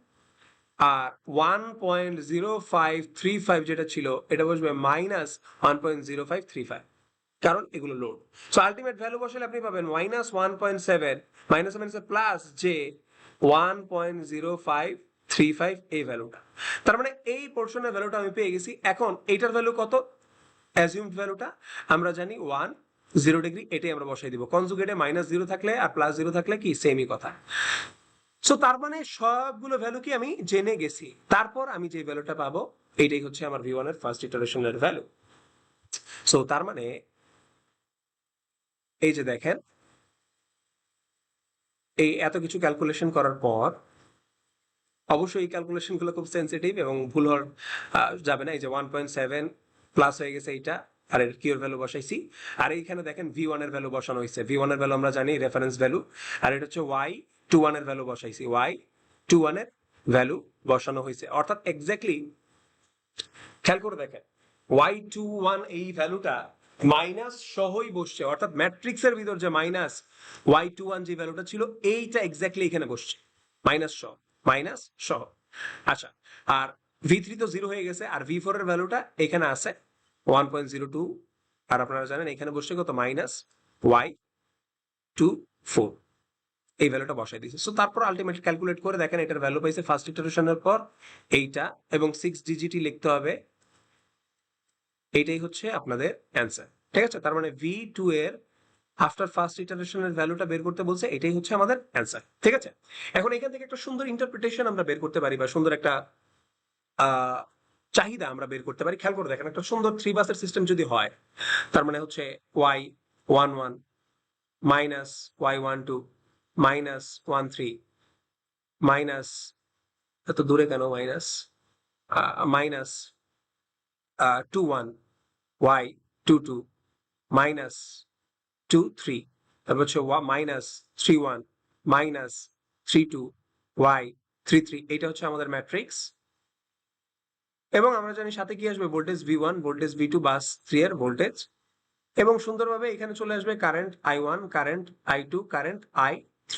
আর 1.0535 যেটা ছিল এটা বসবে মাইনাস 1.0535, কারণ এগুলো লোড। সো আলটিমেট ভ্যালু বসালে আপনি পাবেন মাইনাস 1.7 মাইনাস প্লাস যে 1.0535 এই ভ্যালুটা। তার মানে এই পোর্শনের ভ্যালুটা আমি পেয়ে গেছি। এখন এইটার ভ্যালু কত? অ্যাজিউমড ভ্যালুটা আমরা জানি 0 ডিগ্রি, এটাই আমরা বসাই দিব। কনজুগেটে মাইনাস 0 থাকলে আর প্লাস 0 থাকলে কি সেমই কথা। সো তার মানে সবগুলো ভ্যালু কি আমি জেনে গেছি, তারপর আমি যে ভ্যালুটা পাবো এইটাই হচ্ছে আমার V1 এর ফার্স্ট ইটারেশনের ভ্যালু। সো তার মানে এই যে দেখেন এই এত কিছু ক্যালকুলেশন করার পর অবশ্যই এই ক্যালকুলেশন গুলো খুব সেন্সিটিভ এবং ভুল হওয়ার যাবে না। এই যে 1.7 প্লাস হয়ে গেছে এইটা, আর এর কিউর ভ্যালু বসাইছি, আর এইখানে দেখেন V1 এর ভ্যালু বসানো হয়েছে। V1 এর ভ্যালু আমরা জানি রেফারেন্স ভ্যালু, আর এটা হচ্ছে Y21 এর ভ্যালু বসাইছি। Y21 এর ভ্যালু বসানো হয়েছে, অর্থাৎ এক্স্যাক্টলি খেয়াল করে দেখেন Y21 এই ভ্যালুটা মাইনাস সহই বসছে, অর্থাৎ ম্যাট্রিক্সের ভিতর যে মাইনাস Y21 যে ভ্যালুটা ছিল এইটা এক্স্যাক্টলি এখানে বসছে মাইনাস সহ। আচ্ছা, আর V3 তো 0 হয়ে গেছে, আর V4 এর ভ্যালুটা এখানে আছে 1.02, আর আপনারা জানেন এখানে বসছে কত মাইনাস Y24, এই ভ্যালুটা বসাই দিয়েছে। সো তারপর আলটিমেট ক্যালকুলেট করে দেখেন এটার ভ্যালু পাইছে ফার্স্ট ইটারেশনের পর এইটা, এবং 6 ডিজিটই লিখতে হবে। এইটাই হচ্ছে আপনাদের অ্যান্সার, ঠিক আছে? তার মানে V2 এর আফটার ফার্স্ট ইটারেশনের ভ্যালুটা বের করতে বলছে, এটাই হচ্ছে আমাদের অ্যান্সার, ঠিক আছে? এখন এখান থেকে একটা সুন্দর ইন্টারপ্রিটেশন আমরা বের করতে পারি, বা সুন্দর একটা চাহিদা আমরা বের করতে পারি। খেয়াল করে দেখেন একটা সুন্দর 3 বাসের সিস্টেম যদি হয়, তার মানে হচ্ছে Y11 minus Y12 minus 13 minus, এত দূরে কেন মাইনাস, মাইনাস 21 Y22 মাইনাস 23, তারপর হচ্ছে মাইনাস 31 মাইনাস 32 Y33, এটা হচ্ছে আমাদের ম্যাট্রিক্স। এবং আমরা জানি সাথে কি আসবে, ভোল্টেজ V1, ভোল্টেজ V2, বাস 3 এর ভোল্টেজ, এবং সুন্দরভাবে এখানে চলে আসবে current I1, current I2, current I3।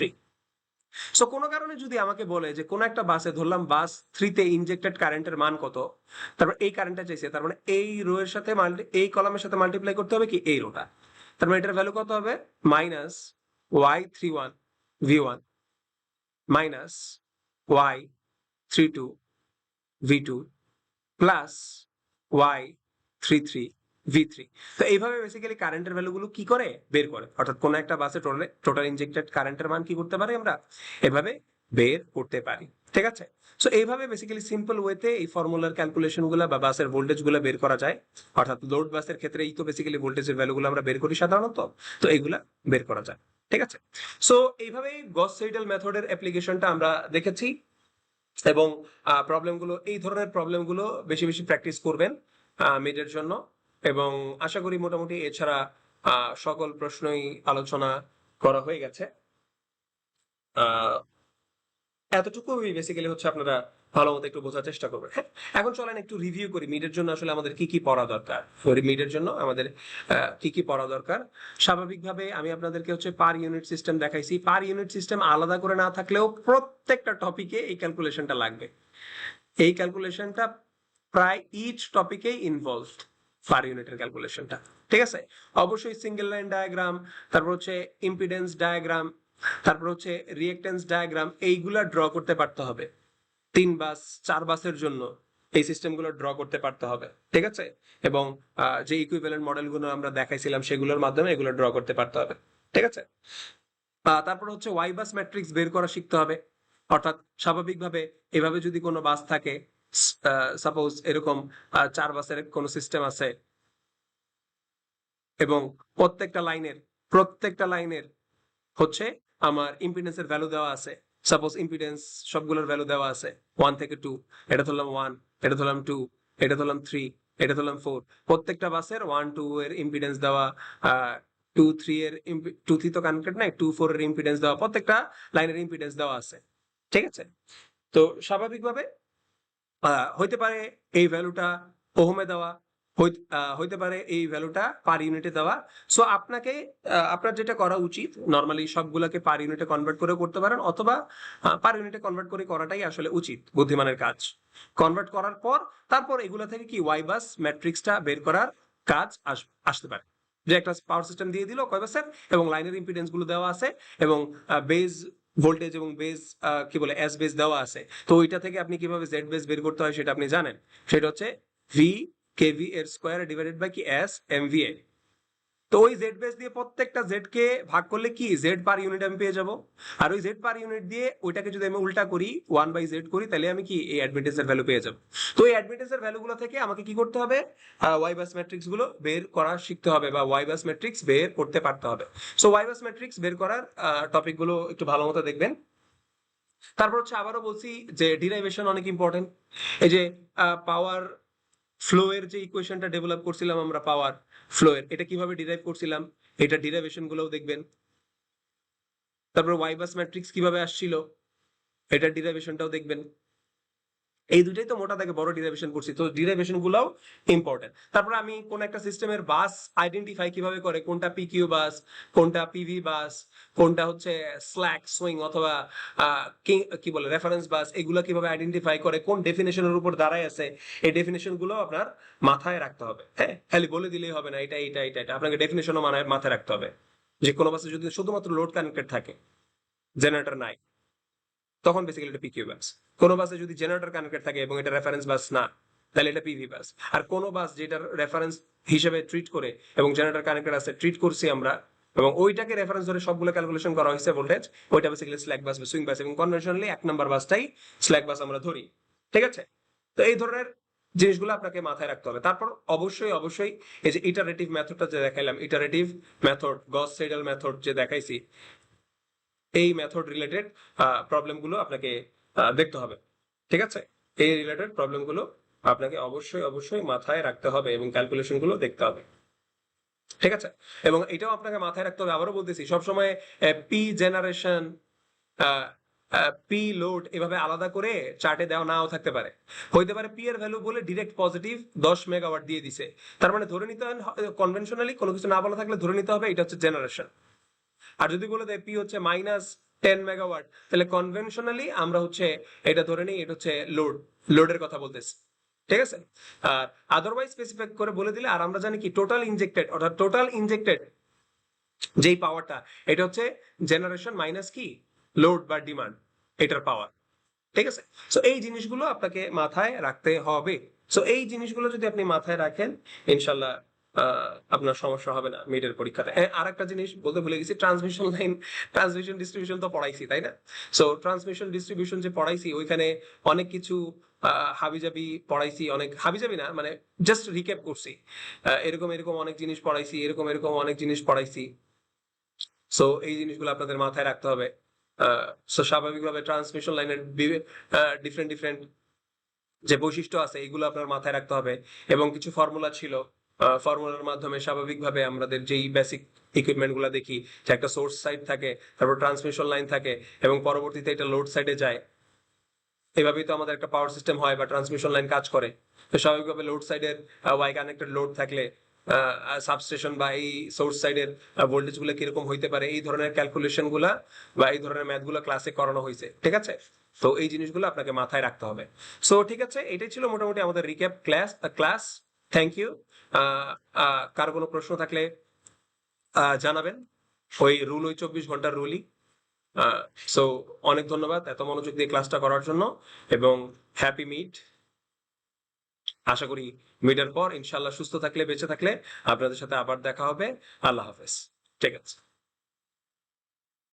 So কোনো কারণে যদি আমাকে বলে যে কোন একটা বাসে, ধরলাম বাস 3 তে ইনজেক্টেড কারেন্টের মান কত, তারপর এই কারেন্টটা চাইছে, তার মানে এই রো এর সাথে এই কলামের সাথে মাল্টিপ্লাই করতে হবে কি এই রোটা, তার মানে এটার ভ্যালু কত হবে minus Y31 V1 minus Y32 V2 plus Y33 V3। তো এইভাবে বেসিক্যালি কারেন্টের ভ্যালুগুলো কি করে বের করে, অর্থাৎ কোন একটা বাসে টোটাল ইনজেক্টেড কারেন্টের মান কি করতে পারি আমরা এভাবে বের করতে পারি, ঠিক আছে? সো এইভাবে বেসিক্যালি সিম্পল ওয়েতে এই ফর্মুলার ক্যালকুলেশন গুলা বা বাসের ভোল্টেজ গুলা বের করা যায়। অর্থাৎ লোড বাসের ক্ষেত্রে এই তো বেসিক্যালি ভোল্টেজের ভ্যালুগুলো আমরা বের করি সাধারণত, তো এইগুলা বের করা যায়, ঠিক আছে? সো এইভাবেই গস সিডেল মেথডের অ্যাপ্লিকেশনটা আমরা দেখেছি, এবং প্রবলেমগুলো, এই ধরনের প্রবলেমগুলো বেশি বেশি প্র্যাকটিস করবেন মিডের জন্য, এবং আশা করি মোটামুটি এছাড়া সকল প্রশ্নই আলোচনা করা হয়ে গেছে। এতটুকুই বেসিক্যালি হচ্ছে আপনারা ভালো মতো একটু বোঝার চেষ্টা করবেন। হ্যাঁ, এখন চলেন একটু রিভিউ করি মিডের জন্য আসলে আমাদের কি কি পড়া দরকার। মিডের জন্য আমাদের কি কি পড়া দরকার। স্বাভাবিকভাবে আমি আপনাদেরকে হচ্ছে পার ইউনিট সিস্টেম দেখাইছি। পার ইউনিট সিস্টেম আলাদা করে না থাকলেও প্রত্যেকটা টপিকে এই ক্যালকুলেশনটা লাগবে। এই ক্যালকুলেশনটা প্রায় ইচ টপিকেই ইনভলভড, পার ইউনিটের ক্যালকুলেশনটা, ঠিক আছে? অবশ্যই সিঙ্গেল লাইন ডায়াগ্রাম, তারপর হচ্ছে ইম্পিডেন্স ডায়াগ্রাম, তারপর হচ্ছে রিঅ্যাকট্যান্স ডায়াগ্রাম, এইগুলা ড্র করতে পারতে হবে। 3 বাস 4 বাসের জন্য এই সিস্টেমগুলো ড্র করতে পারতে হবে, ঠিক আছে? এবং যে ইকুইভ্যালেন্ট মডেলগুলো আমরা দেখাইছিলাম সেগুলোর মাধ্যমে এগুলো ড্র করতে পারতে হবে, ঠিক আছে? তারপর হচ্ছে ওয়াই বাস ম্যাট্রিক্স বের করা শিখতে হবে। অর্থাৎ স্বাভাবিকভাবে এভাবে যদি কোনো বাস থাকে, সাপোজ এরকম 4 বাসের কোনো সিস্টেম আছে, এবং প্রত্যেকটা লাইনের হচ্ছে আমার ইম্পিডেন্সের ভ্যালু দেওয়া আছে সাপোজ ইম্পিডেন্স সবগুলোর ভ্যালু দেওয়া আছে 1 থেকে 2, এটা ধরলাম 1, এটা ধরলাম 2, এটা ধরলাম 3, এটা ধরলাম 4। প্রত্যেকটা বাসের 1 2 এর ইম্পিডেন্স দেওয়া, 2 3 এর 2 3 তো কানেক্টেড নাই, 2 4 এর ইম্পিডেন্স দেওয়া, প্রত্যেকটা লাইনের ইম্পিডেন্স দেওয়া আছে। ঠিক আছে, তো স্বাভাবিকভাবে হইতে পারে এই ভ্যালুটা ওহমে দেওয়া, হইতে পারে এই ভ্যালুটা পার ইউনিটে দেওয়া। সো আপনাকে আপনার যেটা করা উচিত, নর্মালি সবগুলোকে পার ইউনিটে কনভার্ট করে করতে পারেন, অথবা পার ইউনিটে কনভার্ট করে করাটাই আসলে উচিত, বুদ্ধিমানের কাজ। কনভার্ট করার পর তারপর এগুলা থেকে কি ওয়াই বাস ম্যাট্রিক্সটা বের করার কাজ আসতে পারে, যে একটা পাওয়ার সিস্টেম দিয়ে দিল কয় বাসের, এবং লাইনের ইম্পিডেন্স গুলো দেওয়া আছে, এবং বেজ ভোল্টেজ এবং বেস কি বলে এস বেস দেওয়া আছে। তো ওইটা থেকে আপনি কিভাবে জেড বেস বের করতে হয় সেটা আপনি জানেন। সেটা হচ্ছে ভি কেভি এর স্কোয়ার ডিভাইডেড বাই কি এস এমভিএ। তো ওই জেড বেস দিয়ে প্রত্যেকটা জেড কে ভাগ করলে কি জেড পার ইউনিট আমি পেয়ে যাব। আর ওই জেড পার ইউনিট দিয়ে ওইটাকে যদি আমি উল্টা করি 1/z করি, তাহলে আমি কি এই অ্যাডমিটেন্সের ভ্যালু পেয়ে যাব। তো এই অ্যাডমিটেন্সের ভ্যালুগুলো থেকে আমাকে কি করতে হবে, ওয়াই বাস ম্যাট্রিক্স গুলো বের করা শিখতে হবে, বা ওয়াই বাস ম্যাট্রিক্স বের করতে পারতে হবে। সো ওয়াই বাস ম্যাট্রিক্স বের করার টপিক গুলো একটু ভালো মতো দেখবেন। তারপর হচ্ছে আবারও বলছি যে ডিরাইভেশন অনেক ইম্পর্টেন্ট। এই যে পাওয়ার ফ্লো এর যে ইকুয়েশনটা ডেভেলপ করছিলাম আমরা, পাওয়ার ফ্লো এর এটা কিভাবে ডিরাইভ করছিলাম, এটা ডিরাইভেশন গুলোও দেখবেন। তারপর ওয়াই বাস ম্যাট্রিক্স কিভাবে আসছিল, এটা ডিরাইভেশনটাও দেখবেন। এই দুটাই তো মোটা থেকে বড় ডিরাইভেশন করছি, তো ডিরাইভেশন গুলাও ইম্পর্টেন্ট। তারপর আমি কোন একটা সিস্টেমের বাস আইডেন্টিফাই কিভাবে করে, কোনটা পিকিউ বাস, কোনটা পিভি বাস, কোনটা হচ্ছে স্ল্যাক সুইং অথবা কি বলে রেফারেন্স বাস, এগুলো কিভাবে আইডেন্টিফাই করে, কোন ডেফিনেশনের উপর দাঁড়ায় আছে, এই ডেফিনেশন গুলো আপনার মাথায় রাখতে হবে। হ্যাঁ, খালি বলে দিলেই হবে না এটা এটা এটা এটা, আপনাকে ডেফিনেশনও মাথায় রাখতে হবে। যে কোনো বাসে যদি শুধুমাত্র লোড কানেক্টেড থাকে, জেনারেটর নাই, তখন বেসিক্যালি এটা পিকিউ বাস। কোন বাসে যদি জেনারেটর কানেক্টেড থাকে এবং এটা রেফারেন্স বাস না, তাহলে এটা পিভি বাস। আর কোন বাস যেটার রেফারেন্স হিসেবে ট্রিট করে এবং জেনারেটর কানেক্টেড আছে, ট্রিট করছি আমরা, এবং ওইটাকে রেফারেন্স ধরে সবগুলো ক্যালকুলেশন করা হয়েছে ভোল্টেজ, ওইটা বেসিক্যালি স্ল্যাক বাস বা সুইং বাস, এবং কনভেনশনালি 1 নাম্বার বাসটাই স্ল্যাক বাস আমরা ধরি। ঠিক আছে, তো এই ধরনের জিনিসগুলো আপনাকে মাথায় রাখতে হবে। তারপর অবশ্যই অবশ্যই এই যে ইটারেটিভ মেথডটা যে দেখাইলাম, ইটারেটিভ মেথড, গস সেডেল মেথড যে দেখাইছি, এই মেথড রিলেটেড প্রবলেমগুলো আপনাকে দেখতে হবে। ঠিক আছে, এই রিলেটেড প্রবলেমগুলো আপনাকে অবশ্যই অবশ্যই মাথায় রাখতে হবে এবং ক্যালকুলেশন গুলো দেখতে হবে। ঠিক আছে, এবং এটাও আপনাকে মাথায় রাখতে হবে, আবারও বলতেছি, সবসময় পি জেনারেশন, পি লোড এভাবে আলাদা করে চার্টে দেওয়া নাও থাকতে পারে। হইতে পারে পি এর ভ্যালু বলে ডিরেক্ট পজিটিভ 10 মেগাওয়াট দিয়ে দিছে, তার মানে ধরে নিতে হবে কনভেনশনালি কোনো কিছু না বলা থাকলে ধরে নিতে হবে এটা হচ্ছে জেনারেশন। আর যদি বলে দেয় পি হচ্ছে -10 মেগাওয়াট, তাহলে কনভেনশনালি আমরা হচ্ছে এটা ধরে নিই এটা হচ্ছে লোডের কথা বলতেছি। ঠিক আছে, আর আদারওয়াইজ স্পেসিফাই করে বলে দিলে, আর আমরা জানি কি টোটাল ইনজেক্টেড, অর্থাৎ টোটাল ইনজেক্টেড যেই পাওয়ারটা, এটা হচ্ছে জেনারেশন মাইনাস কি লোড বা ডিমান্ড, এটার পাওয়ার। ঠিক আছে, সো এই জিনিসগুলো আপনাকে মাথায় রাখতে হবে। সো এই জিনিসগুলো যদি আপনি মাথায় রাখেন, ইনশাল্লাহ আপনার সমস্যা হবে না মিডের পরীক্ষাতে। আর একটা জিনিস বলতে ভুলে গেছি, ট্রান্সমিশন লাইন, ট্রান্সমিশন ডিস্ট্রিবিউশন তো পড়াইছি তাই না? সো ট্রান্সমিশন ডিস্ট্রিবিউশন যে পড়াইছি, ওইখানে অনেক কিছু হাবিজাবি পড়াইছি, অনেক হাবিজাবি না মানে জাস্ট রিক্যাপ করছি। এরকম এরকম অনেক জিনিস পড়াইছি, এরকম এরকম অনেক জিনিস পড়াইছি। সো এই জিনিসগুলো আপনাদের মাথায় রাখতে হবে। সো স্বাভাবিকভাবে ট্রান্সমিশন লাইনের ডিফারেন্ট ডিফারেন্ট যে বৈশিষ্ট্য আছে, এগুলো আপনার মাথায় রাখতে হবে। এবং কিছু ফর্মুলা ছিল, ফর্মুলার মাধ্যমে স্বাভাবিকভাবে আমাদের যেই বেসিক ইকুইপমেন্ট গুলা দেখি, যে একটা সোর্স সাইড থাকে, তারপর ট্রান্সমিশন লাইন থাকে, এবং পরবর্তীতে এটা লোড সাইডে যায়। এভাবেই তো আমাদের একটা পাওয়ার সিস্টেম হয় বা ট্রান্সমিশন লাইন কাজ করে। তো স্বাভাবিকভাবে লোড সাইডের ওয়াই কানেক্টেড লোড থাকলে সাবস্টেশন বা এই সোর্স সাইডের ভোল্টেজ গুলো কিরকম হইতে পারে, এই ধরনের ক্যালকুলেশন গুলা বা এই ধরনের ম্যাথ গুলা ক্লাসে করানো হয়েছে। ঠিক আছে, তো এই জিনিসগুলো আপনাকে মাথায় রাখতে হবে। সো ঠিক আছে, এটাই ছিল মোটামুটি আমাদের রিক্যাপ ক্লাস। Thank you. কার কোনো প্রশ্ন থাকলে জানাবেন। ওই রুল, ওই 24 ঘন্টার রুলই। সো অনেক ধন্যবাদ এত মনোযোগ দিয়ে ক্লাসটা করার জন্য, এবং হ্যাপি মিড। আশা করি মিডের পর ইনশাল্লাহ সুস্থ থাকলে, বেঁচে থাকলে আপনাদের সাথে আবার দেখা হবে। আল্লাহ হাফেজ। ঠিক আছে।